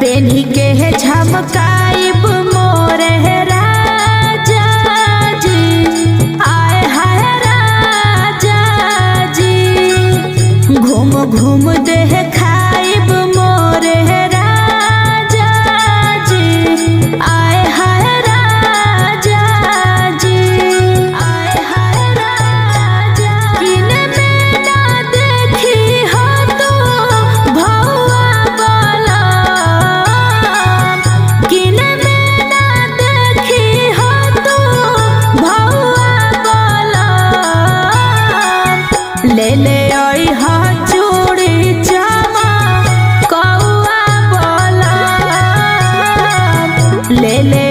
पेन्ही के है झमकाइब मोरे राजा जी, आए हाय राजा जी। घूम घूम देह खाइब मोरे राजा जी, आए हाय राजा जी, आए हाय राजा। किन में ना देखी हो तो भौआ बोला, किन में ना देखी हो तो भौआ बोला। ले ले आई हा चूड़ी कौआ बोला, ले ले